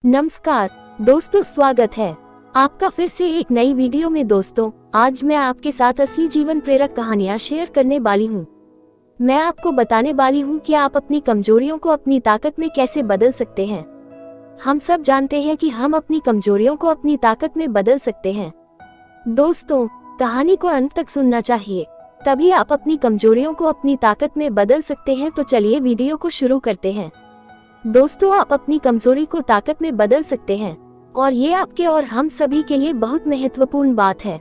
नमस्कार दोस्तों, स्वागत है आपका फिर से एक नई वीडियो में। दोस्तों, आज मैं आपके साथ असली जीवन प्रेरक कहानियां शेयर करने वाली हूं। मैं आपको बताने वाली हूं कि आप अपनी कमजोरियों को अपनी ताकत में कैसे बदल सकते हैं। हम सब जानते हैं कि हम अपनी कमजोरियों को अपनी ताकत में बदल सकते हैं। दोस्तों, कहानी को अंत तक सुनना चाहिए, तभी आप अपनी कमजोरियों को अपनी ताकत में बदल सकते हैं। तो चलिए वीडियो को शुरू करते हैं। दोस्तों, आप अपनी कमजोरी को ताकत में बदल सकते हैं और ये आपके और हम सभी के लिए बहुत महत्वपूर्ण बात है।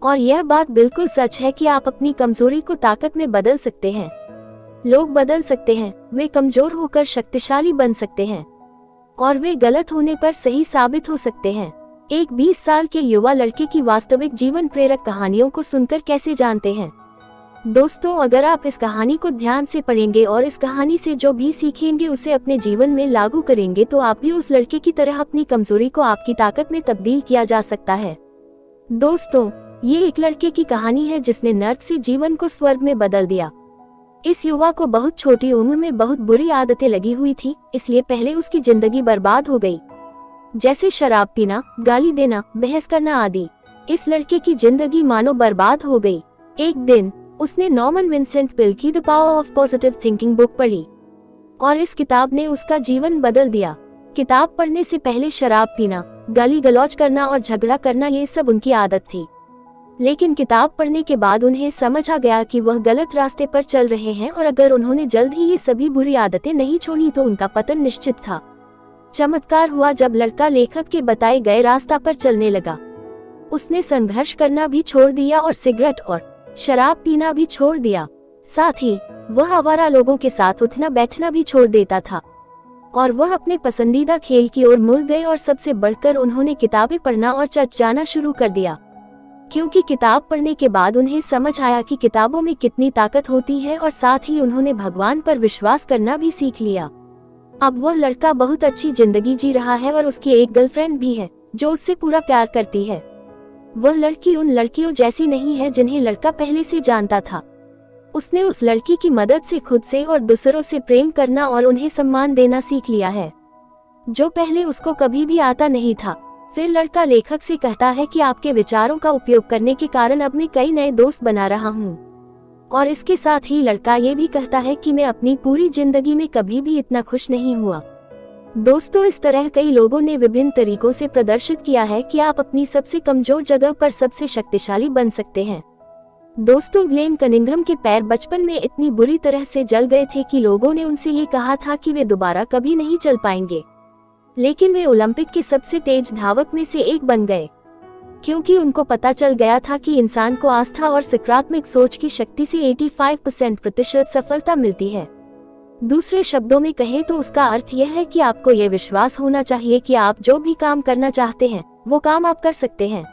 और यह बात बिल्कुल सच है कि आप अपनी कमजोरी को ताकत में बदल सकते हैं। लोग बदल सकते हैं, वे कमजोर होकर शक्तिशाली बन सकते हैं और वे गलत होने पर सही साबित हो सकते हैं। एक 20 साल के युवा लड़के की वास्तविक जीवन प्रेरक कहानियों को सुनकर कैसे जानते हैं। दोस्तों, अगर आप इस कहानी को ध्यान से पढ़ेंगे और इस कहानी से जो भी सीखेंगे उसे अपने जीवन में लागू करेंगे तो आप भी उस लड़के की तरह अपनी कमजोरी को आपकी ताकत में तब्दील किया जा सकता है। दोस्तों, ये एक लड़के की कहानी है जिसने नर्क से जीवन को स्वर्ग में बदल दिया। इस युवा को बहुत छोटी उम्र में बहुत बुरी आदतें लगी हुई थी, इसलिए पहले उसकी जिंदगी बर्बाद हो गई, जैसे शराब पीना, गाली देना, बहस करना आदि। इस लड़के की जिंदगी मानो बर्बाद हो गई। एक दिन उसने नॉर्मन विंसेंट पेल की the power of positive thinking book पढ़ी और इस किताब ने उसका जीवन बदल दिया। किताब पढ़ने से पहले शराब पीना, गाली गलौज करना और झगड़ा करना ये सब उनकी आदत थी, लेकिन किताब पढ़ने के बाद उन्हें समझ आ गया कि वह गलत रास्ते पर चल रहे हैं और अगर उन्होंने जल्द ही ये सभी बुरी आदतें नहीं छोड़ी तो उनका पतन निश्चित था। चमत्कार हुआ जब लड़का लेखक के बताए गए रास्ता पर चलने लगा। उसने संघर्ष करना भी छोड़ दिया और सिगरेट और शराब पीना भी छोड़ दिया। साथ ही वह आवारा लोगों के साथ उठना बैठना भी छोड़ देता था और वह अपने पसंदीदा खेल की ओर मुड़ गए और सबसे बढ़कर उन्होंने किताबें पढ़ना और चर्च जाना शुरू कर दिया, क्योंकि किताब पढ़ने के बाद उन्हें समझ आया कि किताबों में कितनी ताकत होती है और साथ ही उन्होंने भगवान पर विश्वास करना भी सीख लिया। अब वह लड़का बहुत अच्छी जिंदगी जी रहा है और उसकी एक गर्लफ्रेंड भी है जो उससे पूरा प्यार करती है। वह लड़की उन लड़कियों जैसी नहीं है जिन्हें लड़का पहले से जानता था। उसने उस लड़की की मदद से खुद से और दूसरों से प्रेम करना और उन्हें सम्मान देना सीख लिया है, जो पहले उसको कभी भी आता नहीं था। फिर लड़का लेखक से कहता है कि आपके विचारों का उपयोग करने के कारण अब मैं कई नए दोस्त बना रहा हूँ। और इसके साथ ही लड़का ये भी कहता है कि मैं अपनी पूरी जिंदगी में कभी भी इतना खुश नहीं हुआ। दोस्तों, इस तरह कई लोगों ने विभिन्न तरीकों से प्रदर्शित किया है कि आप अपनी सबसे कमजोर जगह पर सबसे शक्तिशाली बन सकते हैं। दोस्तों, ग्लेन कनिंघम के पैर बचपन में इतनी बुरी तरह से जल गए थे कि लोगों ने उनसे ये कहा था कि वे दोबारा कभी नहीं चल पाएंगे, लेकिन वे ओलंपिक के सबसे तेज धावक में से एक बन गए, क्योंकि उनको पता चल गया था कि इंसान को आस्था और सकारात्मक सोच की शक्ति से 85% सफलता मिलती है। दूसरे शब्दों में कहें तो उसका अर्थ यह है कि आपको यह विश्वास होना चाहिए कि आप जो भी काम करना चाहते हैं वो काम आप कर सकते हैं।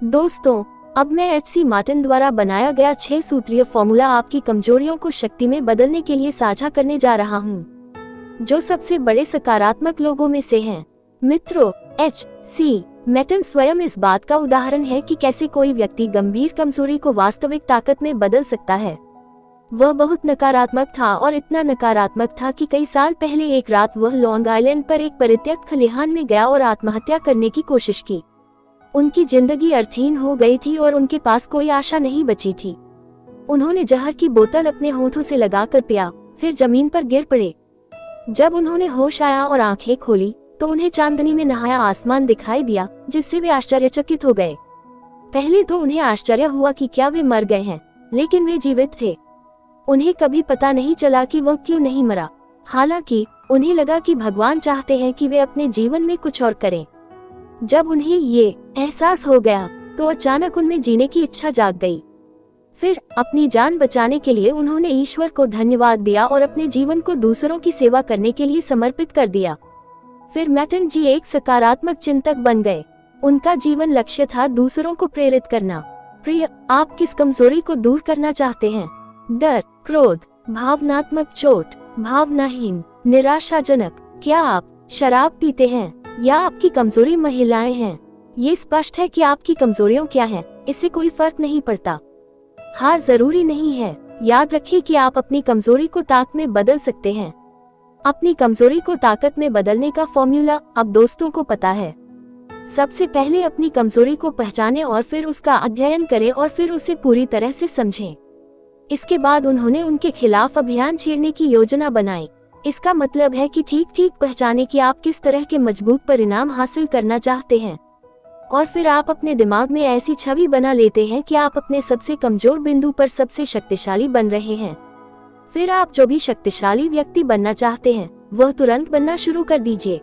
दोस्तों, अब मैं एच.सी. मार्टिन द्वारा बनाया गया 6 सूत्रीय फॉर्मूला आपकी कमजोरियों को शक्ति में बदलने के लिए साझा करने जा रहा हूँ, जो सबसे बड़े सकारात्मक लोगों में से हैं। मित्रों, एच.सी. मार्टिन स्वयं इस बात का उदाहरण है कि कैसे कोई व्यक्ति गंभीर कमजोरी को वास्तविक ताकत में बदल सकता है। वह बहुत नकारात्मक था और इतना नकारात्मक था कि कई साल पहले एक रात वह लॉन्ग आइलैंड पर एक परित्यक्त खलिहान में गया और आत्महत्या करने की कोशिश की। उनकी जिंदगी अर्थहीन हो गई थी और उनके पास कोई आशा नहीं बची थी। उन्होंने जहर की बोतल अपने होठों से लगाकर पिया, फिर जमीन पर गिर पड़े। जब उन्होंने होश आया और आंखें खोली तो उन्हें चांदनी में नहाया आसमान दिखाई दिया, जिससे वे आश्चर्यचकित हो गए। पहले तो उन्हें आश्चर्य हुआ कि क्या वे मर गए हैं, लेकिन वे जीवित थे। उन्हें कभी पता नहीं चला कि वह क्यों नहीं मरा। हालांकि उन्हें लगा कि भगवान चाहते हैं कि वे अपने जीवन में कुछ और करें। जब उन्हें ये एहसास हो गया तो अचानक उनमें जीने की इच्छा जाग गई। फिर अपनी जान बचाने के लिए उन्होंने ईश्वर को धन्यवाद दिया और अपने जीवन को दूसरों की सेवा करने के लिए समर्पित कर दिया। फिर मार्टिन जी एक सकारात्मक चिंतक बन गए। उनका जीवन लक्ष्य था दूसरों को प्रेरित करना। प्रिय, आप किस कमजोरी को दूर करना चाहते हैं? डर, क्रोध, भावनात्मक चोट, भावनाहीन, निराशाजनक? क्या आप शराब पीते हैं या आपकी कमजोरी महिलाएं हैं? ये स्पष्ट है कि आपकी कमजोरियां क्या हैं, इससे कोई फर्क नहीं पड़ता। हार जरूरी नहीं है। याद रखिए कि आप अपनी कमजोरी को ताकत में बदल सकते हैं। अपनी कमजोरी को ताकत में बदलने का फॉर्मूला अब दोस्तों को पता है। सबसे पहले अपनी कमजोरी को पहचानें और फिर उसका अध्ययन करें और फिर उसे पूरी तरह से समझें। इसके बाद उन्होंने उनके खिलाफ अभियान छेड़ने की योजना बनाई। इसका मतलब है कि ठीक ठीक पहचाने कि आप किस तरह के मजबूत परिणाम हासिल करना चाहते हैं और फिर आप अपने दिमाग में ऐसी छवि बना लेते हैं कि आप अपने सबसे कमजोर बिंदु पर सबसे शक्तिशाली बन रहे हैं। फिर आप जो भी शक्तिशाली व्यक्ति बनना चाहते हैं वह तुरंत बनना शुरू कर दीजिए।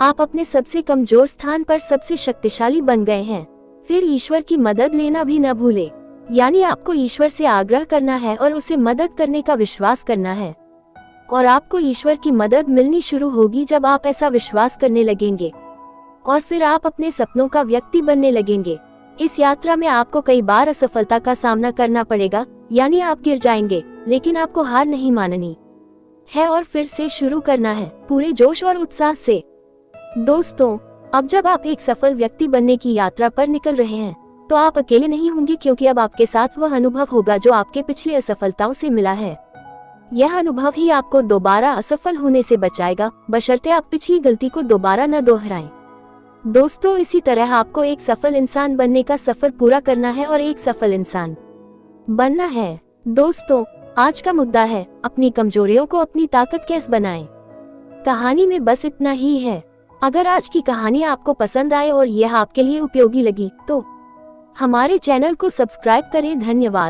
आप अपने सबसे कमजोर स्थान पर सबसे शक्तिशाली बन गए हैं। फिर ईश्वर की मदद लेना भी न भूले, यानी आपको ईश्वर से आग्रह करना है और उसे मदद करने का विश्वास करना है और आपको ईश्वर की मदद मिलनी शुरू होगी जब आप ऐसा विश्वास करने लगेंगे और फिर आप अपने सपनों का व्यक्ति बनने लगेंगे। इस यात्रा में आपको कई बार असफलता का सामना करना पड़ेगा, यानी आप गिर जाएंगे, लेकिन आपको हार नहीं माननी है और फिर से शुरू करना है पूरे जोश और उत्साह से। दोस्तों, अब जब आप एक सफल व्यक्ति बनने की यात्रा पर निकल रहे हैं तो आप अकेले नहीं होंगे, क्योंकि अब आपके साथ वह अनुभव होगा जो आपके पिछले असफलताओं से मिला है। यह अनुभव ही आपको दोबारा असफल होने से बचाएगा, बशर्ते आप पिछली गलती को दोबारा न दोहराएं। दोस्तों, इसी तरह आपको एक सफल इंसान बनने का सफर पूरा करना है और एक सफल इंसान बनना है। दोस्तों, आज का मुद्दा है अपनी कमजोरियों को अपनी ताकत कैसे बनाएं। कहानी में बस इतना ही है। अगर आज की कहानी आपको पसंद आए और यह आपके लिए उपयोगी लगी तो हमारे चैनल को सब्सक्राइब करें। धन्यवाद।